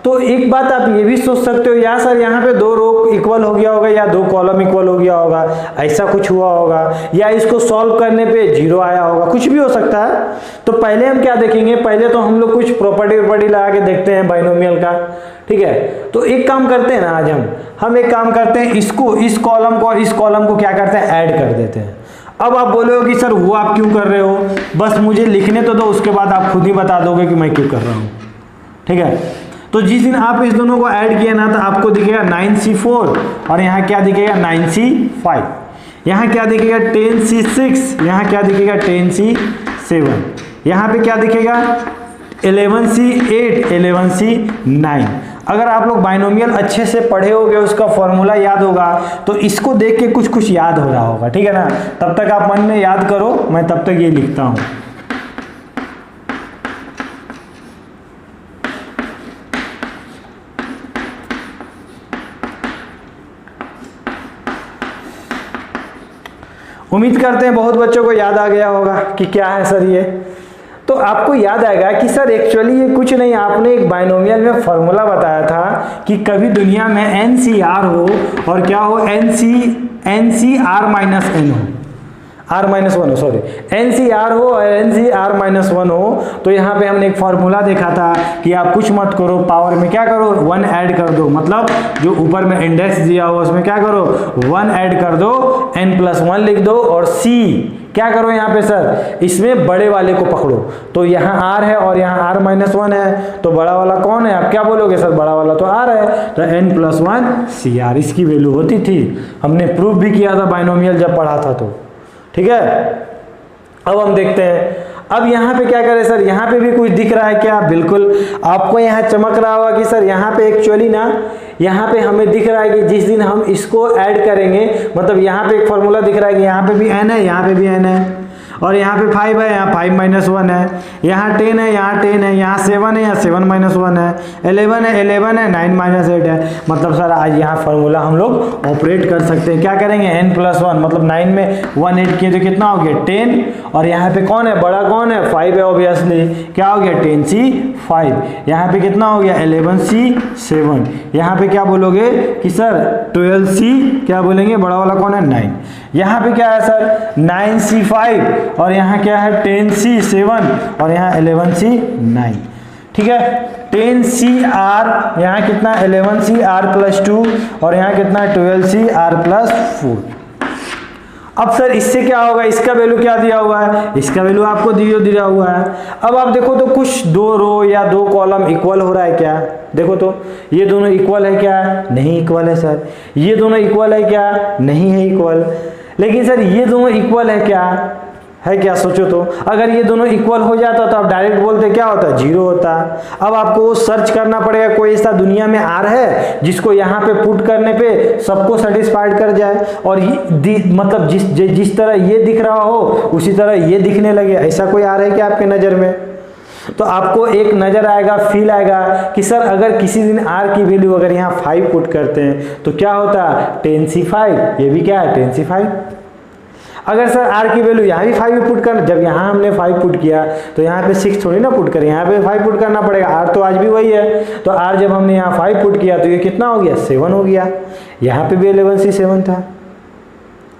तो एक बात आप ये भी सोच सकते हो, या सर यहाँ पे दो रो इक्वल हो गया होगा या दो कॉलम इक्वल हो गया होगा, ऐसा कुछ हुआ होगा, या इसको सॉल्व करने पे 0 आया होगा, कुछ भी हो सकता है। तो पहले हम क्या देखेंगे, पहले तो हम लोग कुछ प्रॉपर्टी लगा के देखते हैं बाइनोमियल का। ठीक है, तो एक काम करते हैं ना, आज हम एक काम करते हैं, इसको इस कॉलम को इस कॉलम को क्या करते हैं, ऐड कर देते हैं। अब आप बोलोगे कि सर वो आप क्यों कर रहे हो, बस मुझे लिखने तो दो, उसके बाद आप खुद ही बता दोगे कि मैं क्यों कर रहा हूँ। ठीक है, तो जिस दिन आप इस दोनों को ऐड किया ना तो आपको दिखेगा 9c4 और यहाँ क्या दिखेगा 9c5, यहाँ क्या दिखेगा 10c6, यहाँ क्या दिखेगा 10c7, यहाँ पे क्या दिखेगा 11c8 11c9। अगर आप लोग बाइनोमियल अच्छे से पढ़े होगे, उसका फॉर्मूला याद होगा, तो इसको देख के कुछ कुछ याद हो रहा होगा। ठीक है ना, तब तक आप मन में याद करो, मैं तब तक ये लिखता हूं। उम्मीद करते हैं बहुत बच्चों को याद आ गया होगा कि क्या है सर ये। तो आपको याद आएगा कि सर एक्चुअली ये कुछ नहीं, आपने एक बाइनोमियल में फॉर्मूला बताया था कि कभी दुनिया में NCR हो और क्या हो, NCR-N हो, R-1 हो, सॉरी NCR हो और NCR-1 हो, तो यहाँ पे हमने एक फॉर्मूला देखा था कि आप कुछ मत करो, पावर में क्या करो 1 ऐड कर दो, मतलब जो ऊपर में इंडेक्स दिया हो उसमें क्या करो 1 ऐड कर दो, n+1 लिख दो, और C क्या करो यहाँ पे सर, इसमें बड़े वाले को पकड़ो। तो यहाँ R है और यहाँ R-1 है, तो बड़ा वाला कौन है, आप क्या बोलोगे सर, बड़ा वाला तो R है, तो n+1 CR इसकी वैल्यू होती थी। हमने प्रूफ भी किया था बाइनोमियल जब पढ़ा था तो। ठीक है, अब हम देखते हैं, अब यहाँ पे क्या करें सर, यहाँ पे भी कुछ दिख रहा है क्या, बिल्कुल आपको यहाँ चमक रहा होगा कि सर यहाँ पे एक्चुअली ना, यहाँ पे हमें दिख रहा है कि जिस दिन हम इसको ऐड करेंगे, मतलब यहाँ पे एक फॉर्मूला दिख रहा है कि यहाँ पे भी n है, यहाँ पे भी n है, और यहाँ पे 5 है, यहाँ 5-1 है, यहाँ 10 है, यहाँ 10 है, यहाँ 7 है, यहाँ 7-1 है, 11 है, 11 है, 9-8 है। मतलब सर आज यहाँ फॉर्मूला हम लोग ऑपरेट कर सकते हैं। क्या करेंगे, n+1 मतलब 9 में 1 ऐड किए तो कितना हो गया 10, और यहाँ पे कौन है, बड़ा कौन है 5 है ऑब्वियसली, क्या हो गया 10c5, यहाँ पे कितना हो गया 11c7, यहाँ पे क्या बोलोगे कि सर 12c, क्या बोलेंगे बड़ा वाला कौन है 9, यहाँ पे क्या है सर 9c5, और यहाँ क्या है 10c7 और यहाँ 11c9। ठीक है, 10cr यहाँ कितना 11cr+2 और यहाँ कितना 12cr+4। अब सर इससे क्या होगा, इसका वैल्यू क्या दिया हुआ है, इसका वैल्यू आपको दिया हुआ है। अब आप देखो तो कुछ दो रो या दो कॉलम इक्वल हो रहा है क्या, देखो तो ये दोनों इक्वल है क्या, नहीं इक्वल है सर। ये दोनों इक्वल है क्या, नहीं है इक्वल। लेकिन सर ये दोनों इक्वल है क्या, सोचो तो, अगर ये दोनों इक्वल हो जाता तो आप डायरेक्ट बोलते क्या होता, 0 होता। अब आपको सर्च करना पड़ेगा, कोई ऐसा दुनिया में R है जिसको यहाँ पे पुट करने पे सबको सेटिस्फाइड कर जाए, और मतलब जिस तरह ये दिख रहा हो उसी तरह ये दिखने लगे, ऐसा कोई R है क्या आपके नज़र में। तो आपको एक नज़र आएगा, फील आएगा कि सर अगर किसी दिन r की वैल्यू अगर यहाँ 5 पुट करते हैं तो क्या होता है 10c5, ये भी क्या है 10c5। अगर सर r की वैल्यू यहाँ भी 5 पुट करना, जब यहाँ हमने 5 पुट किया तो यहाँ पे 6 थोड़ी ना पुट करें, यहाँ पे 5 पुट करना पड़ेगा, r तो आज भी वही है, तो r जब हमने यहाँ 5 पुट किया तो ये कितना हो गया 7 हो गया, यहाँ पे भी 11c7 था।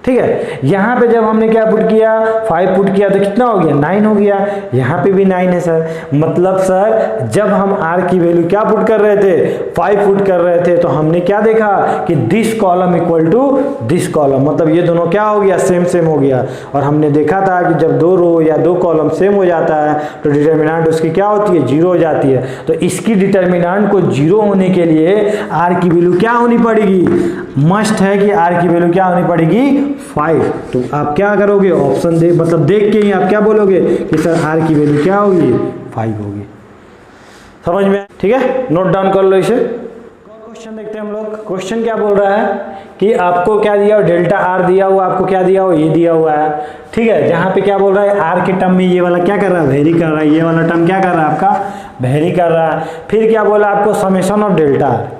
ठीक है, यहाँ पे जब हमने क्या पुट किया 5 पुट किया तो कितना हो गया 9 हो गया, यहाँ पे भी 9 है सर। मतलब सर जब हम r की वैल्यू क्या पुट कर रहे थे 5 पुट कर रहे थे तो हमने क्या देखा कि this column equal to this column, मतलब ये दोनों क्या हो गया सेम सेम हो गया। और हमने देखा था कि जब 2 रो या 2 कॉलम सेम हो जाता है तो डिटर्मिनेंट उसकी क्या होती है 0 हो जाती है। तो इसकी डिटर्मिनेंट को 0 होने के लिए r की वैल्यू क्या होनी पड़ेगी, मस्ट है कि r की वैल्यू क्या होनी पड़ेगी 5। तो आप क्या करोगे ऑप्शन दे मतलब देख के ही आप क्या बोलोगे कि सर r की वैल्यू क्या होगी 5 होगी। समझ में? ठीक है, नोट डाउन कर लो इसे। क्वेश्चन देखते हैं हम लोग। क्वेश्चन क्या बोल रहा है कि आपको क्या दिया हो डेल्टा r दिया हुआ, आपको क्या दिया हो ये दिया हुआ है। ठीक है, जहां पे क्या बोल रहा है r के टर्म में ये वाला क्या कर रहा है वेरी कर रहा है, ये वाला टर्म क्या कर रहा है आपका वेरी कर रहा है। फिर क्या बोला आपको समेशन ऑफ डेल्टा r।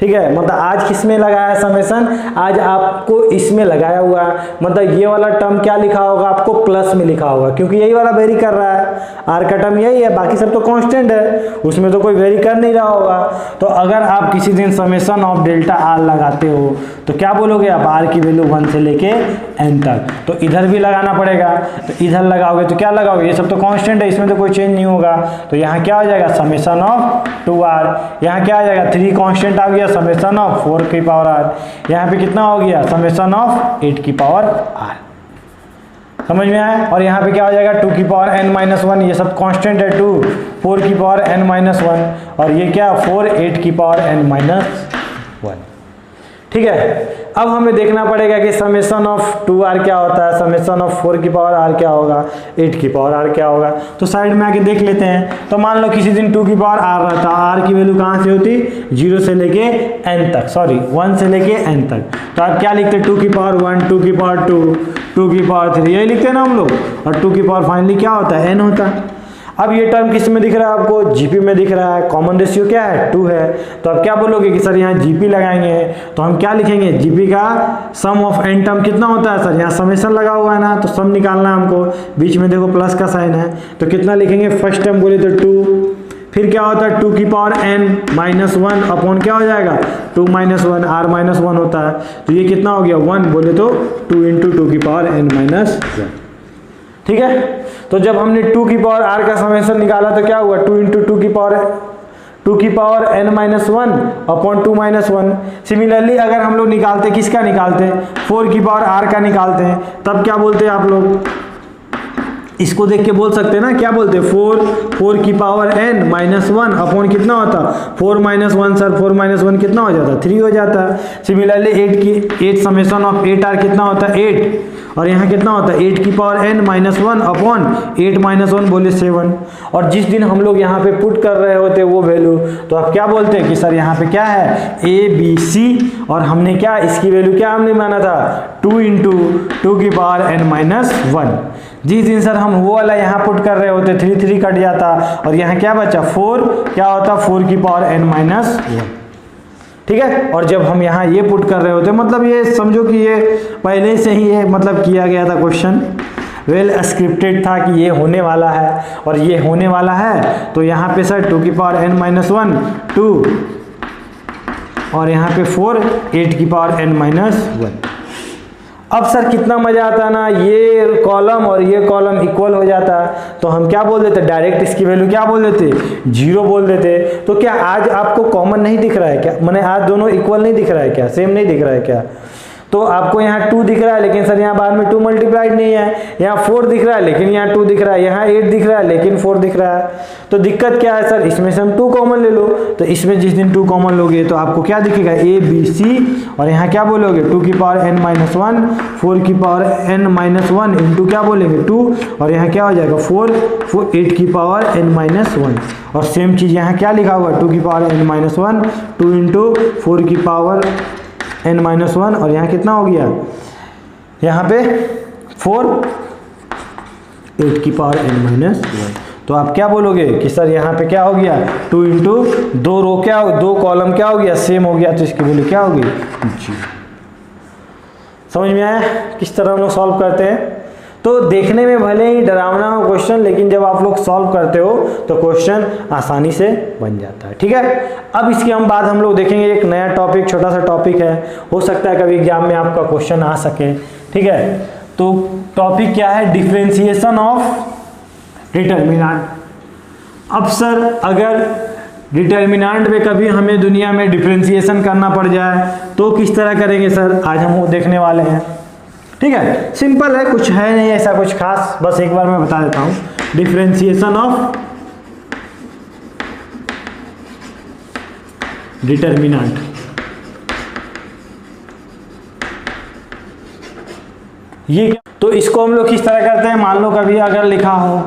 ठीक है, मतलब आज किसमें लगाया है समेशन, आज आपको इसमें लगाया हुआ है, मतलब ये वाला टर्म क्या लिखा होगा आपको प्लस में लिखा होगा, क्योंकि यही वाला वेरी कर रहा है, आर का टर्म यही है, बाकी सब तो कांस्टेंट है, उसमें तो कोई वेरी कर नहीं रहा होगा। तो अगर आप किसी दिन समेशन ऑफ डेल्टा आर लगाते हो तो क्या बोलोगे आप आर की वैल्यू 1 से लेके n तक, तो इधर भी लगाना पड़ेगा, तो इधर लगाओगे तो क्या लगाओगे, ये सब तो कांस्टेंट है, इसमें तो कोई चेंज नहीं होगा। तो यहाँ क्या हो जाएगा समेशन ऑफ 2r, यहाँ क्या आ जाएगा 3 कांस्टेंट आ गया समेशन ऑफ 4 की पावर r, यहाँ पे कितना हो गया समेशन ऑफ 8 की पावर r। समझ में आया? और यहाँ पे क्या हो जाएगा 2 की पावर n-1, ये सब कांस्टेंट है, 2 4 की पावर n-1 और ये क्या 4 8 की पावर n-1। ठीक है, अब हमें देखना पड़ेगा कि समेशन ऑफ 2r क्या होता है, समेशन ऑफ 4 की पावर r क्या होगा, 8 की पावर r क्या होगा। तो साइड में आके देख लेते हैं। तो मान लो किसी दिन 2 की पावर r रहता, r की वैल्यू कहाँ से होती 0 से लेके n तक, सॉरी 1 से लेके n तक। तो आप क्या लिखते 2 की पावर 1, 2 की पावर 2, 2 की पावर 3, यही लिखते हैं ना हम लोग, और 2 की पावर फाइनली क्या होता है n होता है। अब ये टर्म किस में दिख रहा है आपको जीपी में दिख रहा है, कॉमन रेशियो क्या है 2 है। तो आप क्या बोलोगे कि सर यहाँ जीपी लगाएंगे, तो हम क्या लिखेंगे जीपी का सम ऑफ n टर्म कितना होता है, सर यहाँ समेशन लगा हुआ है ना, तो सम निकालना है हमको, बीच में देखो प्लस का साइन है, तो कितना लिखेंगे फर्स्ट टर्म बोले तो 2, फिर क्या होता है 2 की पावर n-1 अपॉन क्या हो जाएगा 2 - 1 r-1 होता है, तो ये कितना हो गया 1 बोले तो 2 × 2 की पावर n-1। ठीक है, तो जब हमने 2 की पावर r का समेशन निकाला तो क्या हुआ 2 × 2 की पावर n-1 अपॉन 2 - 1। सिमिलरली अगर हम लोग निकालते किसका निकालते 4 की पावर r का निकालते हैं, तब क्या बोलते हैं आप लोग, इसको देख के बोल सकते हैं ना, क्या बोलते हैं 4 की पावर n-1 अपॉन कितना होता 4 - 1 सर 4 - 1 कितना हो जाता 3 हो जाता। सिमिलरली 8 समेशन ऑफ 8r कितना होता है 8, और यहाँ कितना होता है 8 की पावर n-1 अपॉन 8 - 1 बोले 7। और जिस दिन हम लोग यहाँ पे पुट कर रहे होते वो वैल्यू, तो आप क्या बोलते हैं कि सर यहाँ पे क्या है ABC, और हमने क्या इसकी वैल्यू क्या हमने माना था 2 × 2 की पावर n-1। जिस दिन सर हम वो वाला यहाँ पुट कर रहे होते 3 कट जाता, और यहाँ क्या बचा 4 क्या होता 4 की पावर n-1। ठीक है, और जब हम यहाँ ये पुट कर रहे होते मतलब ये समझो कि ये पहले से ही ये मतलब किया गया था क्वेश्चन, वेल स्क्रिप्टेड था कि ये होने वाला है और ये होने वाला है। तो यहाँ पे सर 2 की पावर n-1 2 और यहाँ पे 4 8 की पावर n-1। अब सर कितना मजा आता है ना, ये कॉलम और ये कॉलम इक्वल हो जाता है, तो हम क्या बोल देते डायरेक्ट इसकी वैल्यू क्या बोल देते 0 बोल देते। तो क्या आज आपको कॉमन नहीं दिख रहा है क्या, माने आज दोनों इक्वल नहीं दिख रहा है क्या, सेम नहीं दिख रहा है क्या। तो आपको यहाँ 2 दिख रहा है लेकिन सर यहाँ बाद में 2 मल्टीप्लाइड नहीं है, यहाँ 4 दिख रहा है लेकिन यहाँ 2 दिख रहा है, यहाँ 8 दिख रहा है लेकिन 4 दिख रहा है। तो दिक्कत क्या है सर, इसमें से हम 2 कॉमन ले लो, तो इसमें जिस दिन 2 कॉमन लोगे तो आपको क्या दिखेगा ABC, और यहाँ क्या बोलोगे 2 की पावर n-1 4 की पावर n-1 इंटू क्या बोलेंगे 2, और यहाँ क्या हो जाएगा 4 8 की पावर n-1। और सेम चीज़ यहाँ क्या लिखा हुआ 2 की पावर n-1 2 × 4 की पावर n-1, और यहाँ कितना हो गया यहाँ पे 4 8 की पावर n-1। तो आप क्या बोलोगे कि सर यहाँ पे क्या हो गया 2 इंटू 2 रो क्या हो, 2 कॉलम क्या हो गया सेम हो गया, तो इसकी वैल्यू क्या होगी 0। समझ में आया किस तरह हम लोग सॉल्व करते हैं। तो देखने में भले ही डरावना हो क्वेश्चन, लेकिन जब आप लोग सॉल्व करते हो तो क्वेश्चन आसानी से बन जाता है। ठीक है, अब इसके हम बाद हम लोग देखेंगे एक नया टॉपिक, छोटा सा टॉपिक है, हो सकता है कभी एग्जाम में आपका क्वेश्चन आ सके। ठीक है, तो टॉपिक क्या है, डिफरेंशिएशन ऑफ डिटर्मिनेंट। अब सर अगर डिटर्मिनेंट में कभी हमें दुनिया में डिफरेंशिएशन करना पड़ जाए तो किस तरह करेंगे सर, आज हम वो देखने वाले हैं। ठीक है, सिंपल है, कुछ है नहीं ऐसा कुछ खास, बस एक बार मैं बता देता हूं। डिफरेंशिएशन ऑफ डिटर्मिनेंट, ये तो इसको हम लोग किस तरह करते हैं, मान लो कभी अगर लिखा हो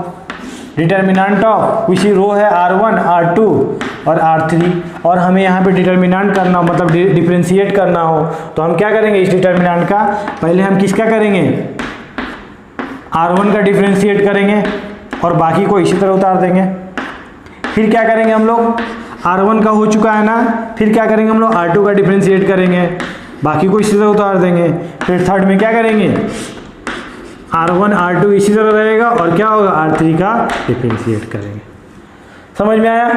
डिटर्मिनेंट ऑफ किसी रो है R1 R2 और R3 और हमें यहाँ पे डिटर्मिनेंट करना हो, मतलब डिफरेंशिएट करना हो, तो हम क्या करेंगे इस डिटर्मिनेंट का, पहले हम किसका करेंगे R1 का डिफरेंशिएट करेंगे और बाकी को इसी तरह उतार देंगे। फिर क्या करेंगे हम लोग, R1 का हो चुका है ना, फिर क्या करेंगे हम लोग R2 का डिफरेंशिएट करेंगे, बाकी को इसी तरह उतार देंगे। फिर थर्ड में क्या करेंगे R1 R2 इसी तरह रहेगा और क्या होगा R3 का डिफरेंशिएट करेंगे। समझ में आया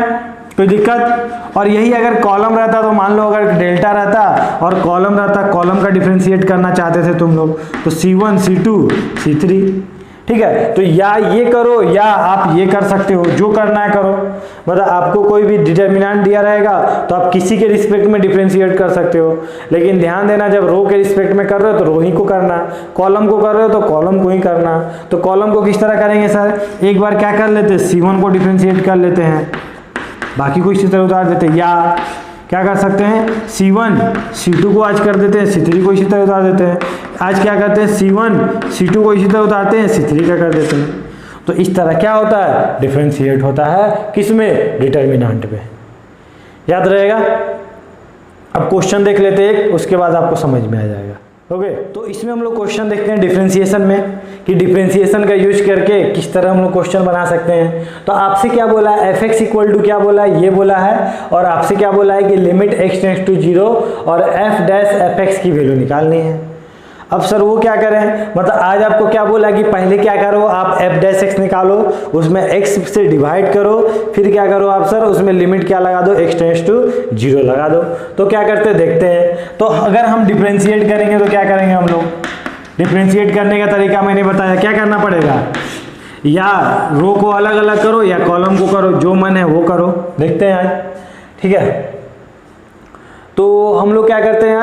कोई दिक्कत। और यही अगर कॉलम रहता तो मान लो अगर डेल्टा रहता और कॉलम रहता, कॉलम का डिफरेंशिएट करना चाहते थे तुम लोग तो C1 C2 C3। ठीक है, तो या ये करो या आप ये कर सकते हो, जो करना है करो। मतलब आपको कोई भी डिटर्मिनेंट दिया रहेगा तो आप किसी के रिस्पेक्ट में डिफरेंशिएट कर सकते हो, लेकिन ध्यान देना जब रो के रिस्पेक्ट में कर रहे हो तो रो ही को करना, कॉलम को कर रहे हो तो कॉलम को ही करना। तो कॉलम को किस तरह करेंगे सर, एक बार क्या कर लेते हैं C1 को डिफरेंशिएट कर लेते हैं, बाकी को इसी तरह उतार देते हैं, या क्या कर सकते हैं C1 C2 को आज कर देते हैं, C3 को इसी तरह उतार देते हैं। आज क्या करते हैं C1 C2 को इसी तरह उतारते हैं, C3 का कर देते हैं। तो इस तरह क्या होता है डिफरेंशिएट होता है, किसमें डिटर्मिनेंट में, याद रहेगा। अब क्वेश्चन देख लेते हैं एक, उसके बाद आपको समझ में आ जाएगा। ओके, तो इसमें हम लोग क्वेश्चन देखते हैं डिफरेंशिएशन में कि डिफरेंशिएशन का यूज करके किस तरह हम लोग क्वेश्चन बना सकते हैं। तो आपसे क्या बोला है fx इक्वल टू क्या बोला है, ये बोला है, और आपसे क्या बोला है कि लिमिट x टेंड्स टू 0 और f डैश fx की वैल्यू निकालनी है। अब सर वो क्या करें, मतलब आज आपको क्या बोला कि पहले क्या करो आप f डैश x निकालो, उसमें x से डिवाइड करो, फिर क्या करो आप सर उसमें लिमिट क्या लगा दो x टेंड्स टू 0 लगा दो। तो क्या करते देखते हैं। तो अगर हम डिफरेंशिएट करेंगे तो क्या करेंगे हम लोग, डिफरेंशिएट करने का तरीका मैंने बताया, क्या करना पड़ेगा, या रो को अलग अलग करो या कॉलम को करो, जो मन है वो करो। देखते हैं आज। ठीक है, तो हम लोग क्या करते हैं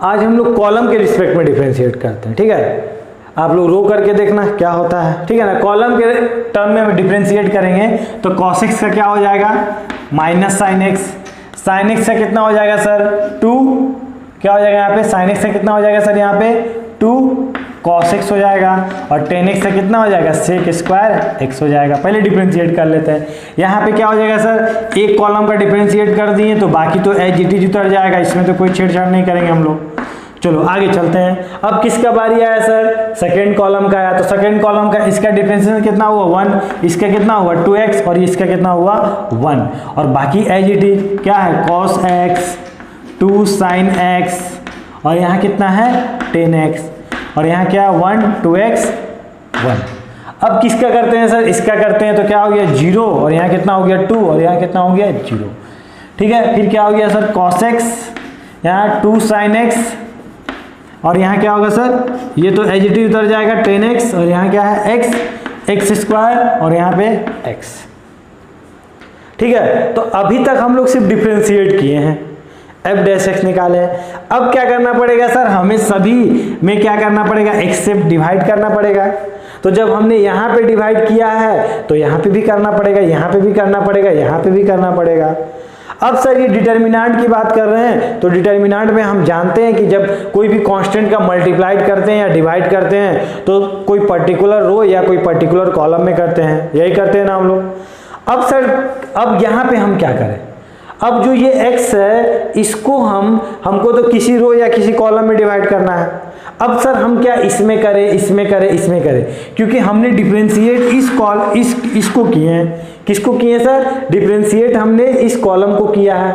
आज हम लोग कॉलम के रिस्पेक्ट में डिफरेंशिएट करते हैं। ठीक है, आप लोग रो करके देखना क्या होता है। ठीक है ना, कॉलम के टर्म में डिफरेंशिएट करेंगे तो cos x का क्या हो जाएगा minus sine x, sine x का कितना हो जाएगा सर 2, क्या हो जाएगा यहाँ पे साइन x का कितना हो जाएगा सर यहाँ पे 2 cos x हो जाएगा, और tan x का कितना हो जाएगा sec स्क्वायर x हो जाएगा। पहले डिफरेंशिएट कर लेते हैं। यहाँ पे क्या हो जाएगा सर, एक कॉलम का डिफरेंशिएट कर दिए तो बाकी तो एज इट इज उतर जाएगा, इसमें तो कोई छेड़छाड़ नहीं करेंगे हम लोग। चलो आगे चलते हैं। अब किसका बारी आया सर, सेकेंड कॉलम का आया। तो सेकेंड कॉलम का इसका डिफरेंशिएशन कितना हुआ 1, इसका कितना हुआ 2x और इसका कितना हुआ 1, और बाकी एज इट इज क्या है cos x 2 sin x, और यहाँ कितना है tan x, और यहाँ क्या है 1 2x 1। अब किसका करते हैं सर, इसका करते हैं तो क्या हो गया 0, और यहाँ कितना हो गया 2, और यहाँ कितना हो गया 0। ठीक है, फिर क्या हो गया सर cos x, यहाँ 2 sin x, और यहाँ क्या होगा सर, ये तो एज इट इज उतर जाएगा tan x, और यहाँ क्या है x स्क्वायर और यहाँ पे x। ठीक है, तो अभी तक हम लोग सिर्फ डिफरेंशिएट किए हैं, f डैश x निकाले। अब क्या करना पड़ेगा सर, हमें सभी में क्या करना पड़ेगा x से डिवाइड करना पड़ेगा। तो जब हमने यहाँ पे डिवाइड किया है तो यहाँ पे भी करना पड़ेगा, यहाँ पे भी करना पड़ेगा, यहाँ पे भी करना पड़ेगा। अब सर ये डिटर्मिनेंट की बात कर रहे हैं, तो डिटर्मिनेंट में हम जानते हैं कि जब कोई भी कांस्टेंट का मल्टीप्लाइड करते हैं या डिवाइड करते हैं तो कोई पर्टिकुलर रो या कोई पर्टिकुलर कॉलम में करते हैं, यही करते हैं ना हम लोग। अब सर अब यहाँ पे हम क्या करें, अब जो ये x है इसको हमको तो किसी रो या किसी कॉलम में डिवाइड करना है। अब सर हम क्या इसमें करें, इसमें करें, इसमें करें, क्योंकि हमने डिफरेंशिएट इसको किए हैं। किसको किए सर? डिफरेंशिएट हमने इस कॉलम को किया है।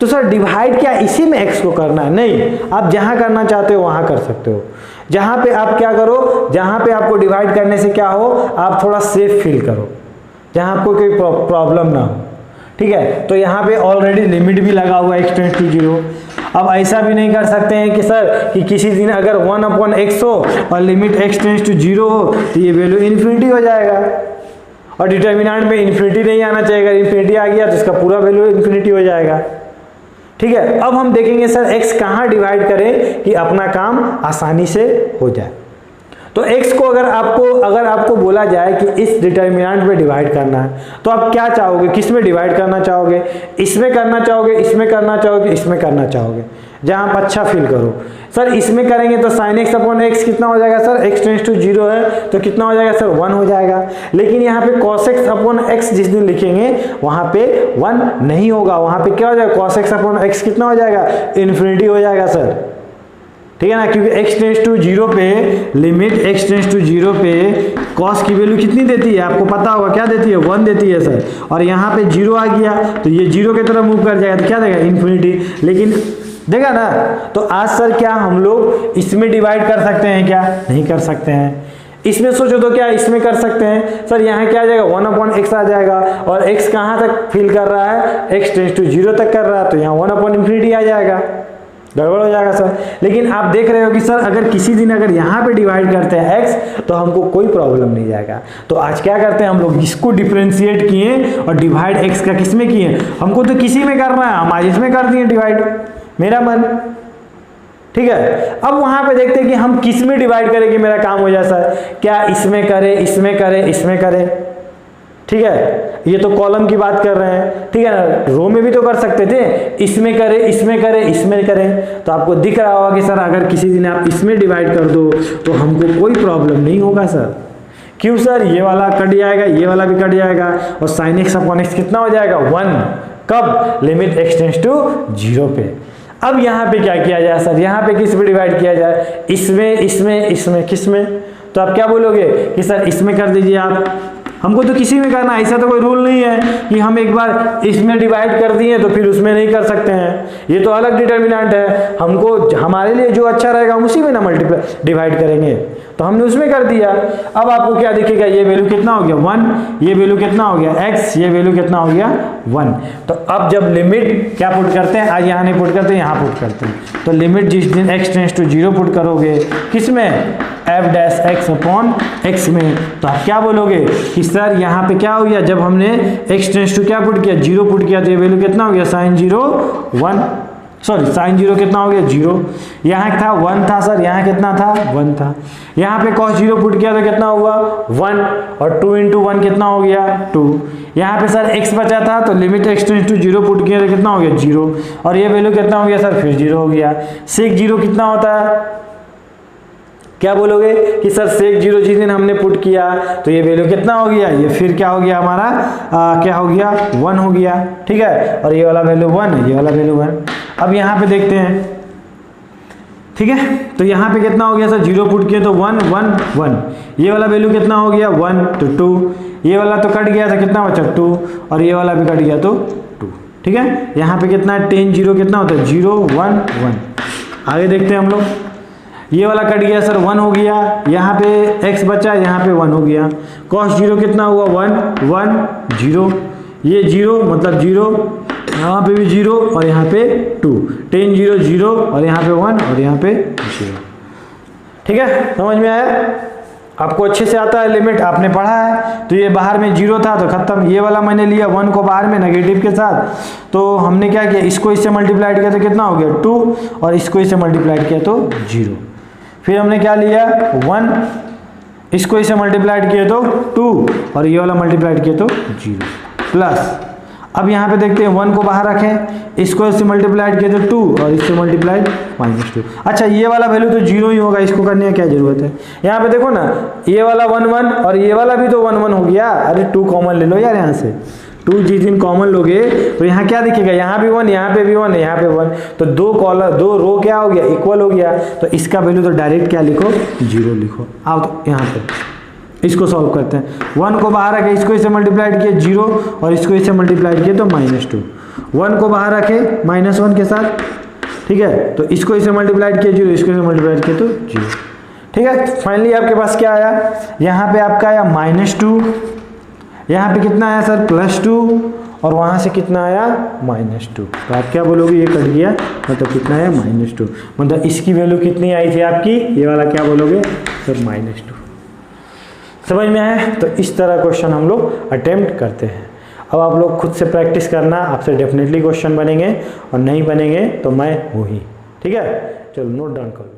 तो सर डिवाइड क्या इसी में x को करना है? नहीं, आप जहां करना चाहते हो वहां कर सकते हो। जहां पे आप क्या करो, जहां पे आपको डिवाइड करने से क्या हो, आप थोड़ा सेफ फील करो, जहां आपको कोई प्रॉब्लम ना हो। ठीक है, तो यहाँ पे ऑलरेडी लिमिट भी लगा हुआ है x टेंड्स टू 0। अब ऐसा भी नहीं कर सकते हैं कि सर कि किसी दिन अगर 1/x हो और लिमिट x टेंड्स टू 0 हो तो ये वैल्यू इन्फिनिटी हो जाएगा, और डिटर्मिनेंट में इन्फिनिटी नहीं आना चाहिए। अगर इन्फिनिटी आ गया तो इसका पूरा वैल्यू इन्फिनिटी हो जाएगा। ठीक है, अब हम देखेंगे सर x कहाँ डिवाइड करें कि अपना काम आसानी से हो जाए। तो x को अगर आपको बोला जाए कि इस डिटर्मिनेंट में डिवाइड करना है, तो आप क्या चाहोगे, किस में डिवाइड करना चाहोगे? इसमें करना चाहोगे, इसमें करना चाहोगे, इसमें करना चाहोगे, जहां आप अच्छा फील करो। सर इसमें करेंगे तो sin x/x कितना हो जाएगा सर? x टेंड्स टू 0 है तो कितना हो जाएगा सर? 1 हो जाएगा। लेकिन यहाँ पे cos x/x जिस दिन लिखेंगे वहां पे 1 नहीं होगा, वहां पे क्या हो जाएगा? cos x/x कितना हो जाएगा? इन्फिनिटी हो जाएगा सर। ठीक है ना, क्योंकि x टेंड्स टू 0 पे लिमिट x टेंड्स टू 0 पे cos की वैल्यू कितनी देती है आपको पता होगा, क्या देती है? 1 देती है सर। और यहाँ पे 0 आ गया तो ये 0 की तरफ मूव कर जाएगा तो क्या देगा? इन्फिनिटी। लेकिन देखा ना, तो आज सर क्या हम लोग इसमें डिवाइड कर सकते हैं क्या? नहीं कर सकते हैं। इसमें सोचो तो क्या इसमें कर सकते हैं? सर यहाँ क्या आ जाएगा? 1/x आ जाएगा, और x कहाँ तक फील कर रहा है? x टेंड्स टू 0 तक कर रहा है, तो यहाँ 1/∞ आ जाएगा, गड़बड़ हो जाएगा सर। लेकिन आप देख रहे हो कि सर अगर किसी दिन अगर यहाँ पे डिवाइड करते हैं x तो हमको कोई प्रॉब्लम नहीं जाएगा। तो आज क्या करते हैं हम लोग, इसको डिफरेंशिएट किए और डिवाइड x का किस में किए? हमको तो किसी में करना है, हम आज इसमें कर दिए डिवाइड, मेरा मन। ठीक है, अब वहां पे देखते हैं कि हम किस में डिवाइड करें कि मेरा काम हो जाए सर। क्या इसमें करें, इसमें करें, इसमें करें? ठीक है, ये तो कॉलम की बात कर रहे हैं। ठीक है ना, रो में भी तो कर सकते थे, इसमें करें, इसमें करें, इसमें करें। तो आपको दिख रहा होगा कि सर अगर किसी दिन आप इसमें डिवाइड कर दो तो हमको कोई प्रॉब्लम नहीं होगा सर। क्यों सर? ये वाला कट जाएगा, ये वाला भी कट जाएगा, और sin x/x कितना हो जाएगा? 1। कब? लिमिट x टेंड्स टू 0 पे। अब यहाँ पे क्या किया जाए सर? यहाँ पे किस में डिवाइड किया जाए? इसमें, इसमें, इसमें, किस में? तो आप क्या बोलोगे कि सर इसमें कर दीजिए आप। हमको तो किसी में करना है, ऐसा तो कोई रूल नहीं है कि हम एक बार इसमें डिवाइड कर दिए तो फिर उसमें नहीं कर सकते हैं। ये तो अलग डिटर्मिनेंट है, हमको हमारे लिए जो अच्छा रहेगा हम उसी में ना मल्टीप्लाई डिवाइड करेंगे। तो हमने उसमें कर दिया। अब आपको क्या दिखेगा? ये वैल्यू कितना हो गया? 1। ये वैल्यू कितना हो गया? x। ये वैल्यू कितना हो गया? 1। तो अब जब लिमिट क्या पुट करते हैं, आज यहाँ नहीं पुट करते, यहाँ पुट करते हैं। तो लिमिट जिस दिन x टेंड्स टू 0 पुट करोगे, किस में? f'(x) में, तो आप क्या बोलोगे कि सर यहाँ पे क्या हो गया? जब हमने x टेंड्स टू क्या पुट किया? 0 पुट किया, तो ये वैल्यू कितना हो गया? sin 0 1। सॉरी, sin 0 कितना हो गया? 0। यहाँ था 1 था सर, यहाँ कितना था? 1 था। यहाँ पे cos 0 पुट किया तो कितना हुआ? 1, और 2 × 1 कितना हो गया? 2। यहाँ पे सर x बचा था तो limit x tends to 0 put किया तो कितना हो गया? 0, और ये वैल्यू कितना हो गया सर? फिर 0 हो गया। sec 0 कितना होता है? क्या बोलोगे कि सर sec 0 जिस दिन हमने पुट किया तो ये वैल्यू कितना हो गया? ये फिर क्या हो गया हमारा? क्या हो गया? 1 हो गया। ठीक है, और ये वाला वैल्यू 1 है, ये वाला वैल्यू 1। अब यहाँ पे देखते हैं। ठीक है, तो यहाँ पे कितना हो गया सर? 0 पुट किया तो 1 1 1। ये वाला वैल्यू कितना हो गया? 1, तो 2। ये वाला तो कट गया था, कितना बचा? 2, और ये वाला भी कट गया तो 2। ठीक है, यहाँ पे कितना है? 10 0 कितना होता है? 0 1 1। आगे देखते हैं हम लोग। ये वाला कट गया सर, 1 हो गया। यहाँ पे x बचा, यहाँ पे 1 हो गया। cos 0 कितना हुआ? 1 1 0। ये 0 मतलब 0, यहाँ पे भी 0 और यहाँ पे 2। 10 0 0 और यहाँ पे 1 और यहाँ पे 0। ठीक है, समझ में आया? आपको अच्छे से आता है, लिमिट आपने पढ़ा है। तो ये बाहर में 0 था तो खत्म। ये वाला मैंने लिया 1 को बाहर में नेगेटिव के साथ, तो हमने क्या किया? इसको इससे मल्टीप्लाइड किया तो कितना हो गया? 2, और इसको इससे मल्टीप्लाइड किया तो 0। फिर हमने क्या लिया? 1, इसको इससे मल्टीप्लाइड किए तो 2, और ये वाला मल्टीप्लाइड किए तो 0 प्लस। अब यहाँ पे देखते हैं 1 को बाहर रखें, इसको इससे मल्टीप्लाइड किए तो 2, और इससे मल्टीप्लाइड -2। अच्छा, ये वाला वैल्यू तो 0 ही होगा, इसको करने की क्या जरूरत है? यहाँ पे देखो ना, ये वाला 1 1 और ये वाला भी तो 1 1 हो गया। अरे 2 कॉमन ले लो यार यहाँ से, 2 जिस दिन कॉमन लोगे तो यहाँ क्या दिखेगा, यहाँ भी 1, यहाँ पे भी 1, यहाँ पे 1, तो 2 कॉलम 2 रो क्या हो गया, इक्वल हो गया। तो इसका वैल्यू तो डायरेक्ट क्या लिखो, 0 लिखो। आओ तो यहाँ पे इसको सॉल्व करते हैं। 1 को बाहर रखे, इसको इससे मल्टीप्लाइड किए 0 और इसको इससे मल्टीप्लाइड किए तो -2। 1 को बाहर रखे -1 के साथ, ठीक है, तो इसको इससे मल्टीप्लाइड किए 0, इसको इससे मल्टीप्लाइड किए तो 0। ठीक है, फाइनली आपके पास क्या आया, यहाँ पे आपका आया -2, यहाँ पे कितना आया सर +2 और वहाँ से कितना आया -2। तो आप क्या बोलोगे, ये कट गया, मतलब कितना आया -2, मतलब इसकी वैल्यू कितनी आई थी आपकी, ये वाला क्या बोलोगे सर -2। समझ में आया? तो इस तरह क्वेश्चन हम लोग अटेम्प्ट करते हैं। अब आप लोग खुद से प्रैक्टिस करना, आपसे डेफिनेटली क्वेश्चन बनेंगे और नहीं बनेंगे तो मैं हूँ ही। ठीक है, चलो नोट डाउन कर लो।